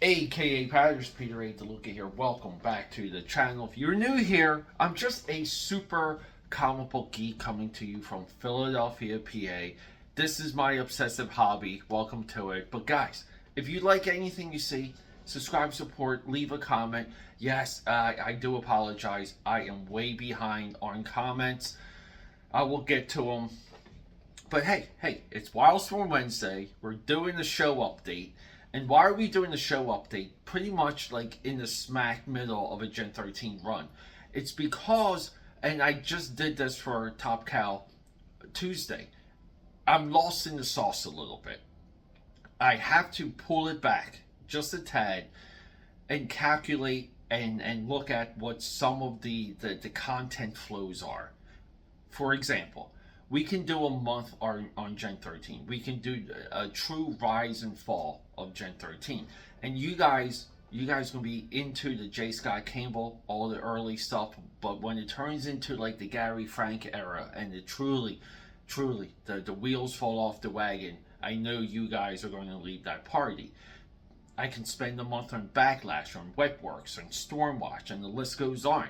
AKAPAD, Peter A. DeLuca here. Welcome back to the channel. If you're new here, I'm just a super comic book geek coming to you from Philadelphia, PA. This is my obsessive hobby. Welcome to it. But guys, if you like anything you see, subscribe, support, leave a comment. Yes, I do apologize. I am way behind on comments. I will get to them. But hey, it's Wildstorm Wednesday. We're doing the show update. And why are we doing the show update? Pretty much like in the smack middle of a Gen 13 run. It's because, and I just did this for Top Cal Tuesday, I'm lost in the sauce a little bit. I have to pull it back just a tad and calculate and look at what some of the content flows are. For example, we can do a month on Gen 13. We can do a true rise and fall of Gen 13. And you guys gonna be into the J. Scott Campbell, all the early stuff. But when it turns into like the Gary Frank era and it truly, the wheels fall off the wagon, I know you guys are going to leave that party. I can spend a month on Backlash, on Wetworks, on Stormwatch, and the list goes on.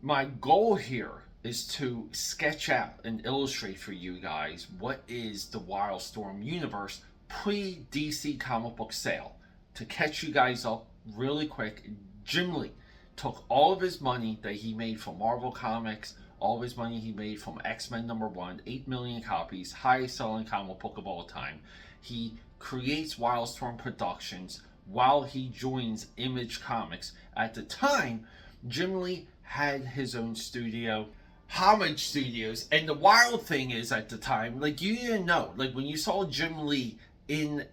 My goal here is to sketch out and illustrate for you guys what is the Wildstorm universe pre-DC comic book sale. To catch you guys up really quick, Jim Lee took all of his money that he made from Marvel Comics, all of his money he made from X-Men #1, 8 million copies, highest selling comic book of all time. He creates Wildstorm Productions while he joins Image Comics. At the time, Jim Lee had his own studio, Homage Studios, and the wild thing is at the time, like, you didn't know, like, when you saw Jim Lee in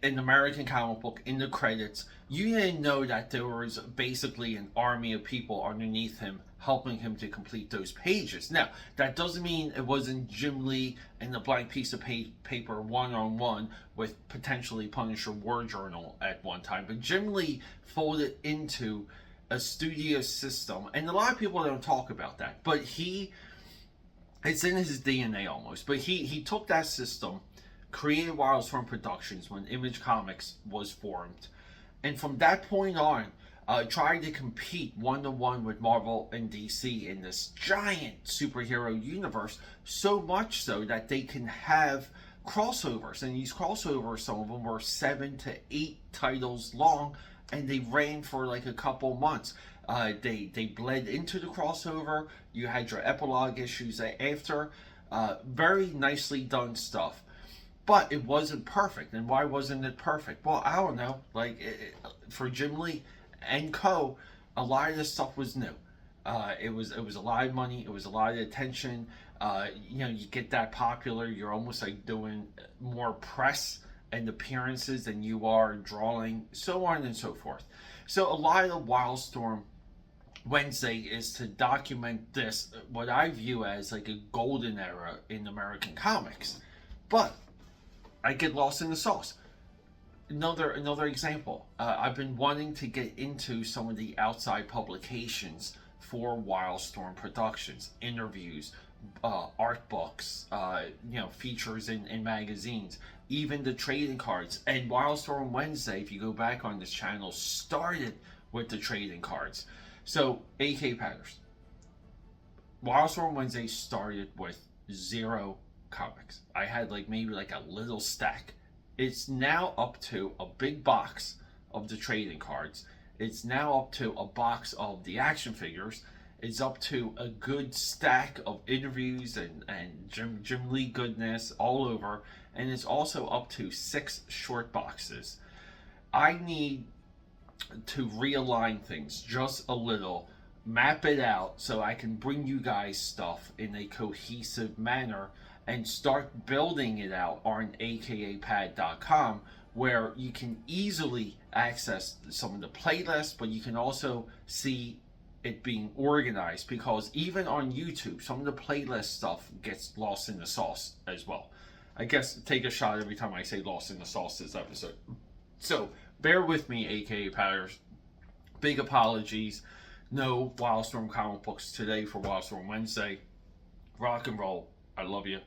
an American comic book in the credits, you didn't know that there was basically an army of people underneath him helping him to complete those pages. Now, that doesn't mean it wasn't Jim Lee and the blank piece of paper one-on-one with potentially Punisher War Journal at one time, but Jim Lee folded into a studio system, and a lot of people don't talk about that, but it's in his DNA almost. But he took that system, created Wildstorm Productions when Image Comics was formed, and from that point on, tried to compete one-to-one with Marvel and DC in this giant superhero universe, so much so that they can have crossovers, and these crossovers, some of them were 7 to 8 titles long, and they ran for like a couple months. They bled into the crossover. You had your epilogue issues after. Very nicely done stuff. But it wasn't perfect. And why wasn't it perfect? Well, I don't know. Like, for Jim Lee and co., a lot of this stuff was new. It was a lot of money. It was a lot of attention. You get that popular, you're almost like doing more press and appearances than you are drawing, so on and so forth. So a lot of the Wildstorm Wednesday is to document this, what I view as like a golden era in American comics. But I get lost in the sauce. Another example. I've been wanting to get into some of the outside publications for Wildstorm Productions, interviews, art books, features in magazines, even the trading cards. And Wildstorm Wednesday, if you go back on this channel, started with the trading cards. So, AKAPADers, Wildstorm Wednesday started with 0 comics. I had maybe a little stack. It's now up to a big box of the trading cards. It's now up to a box of the action figures. It's up to a good stack of interviews and Jim Lee goodness all over. And it's also up to 6 short boxes. I need to realign things just a little, map it out so I can bring you guys stuff in a cohesive manner and start building it out on akapad.com, where you can easily access some of the playlists, but you can also see it being organized, because even on YouTube, some of the playlist stuff gets lost in the sauce as well. I guess take a shot every time I say lost in the sauce this episode. So bear with me, AKAPADers. Big apologies. No Wildstorm comic books today for Wildstorm Wednesday. Rock and roll. I love you.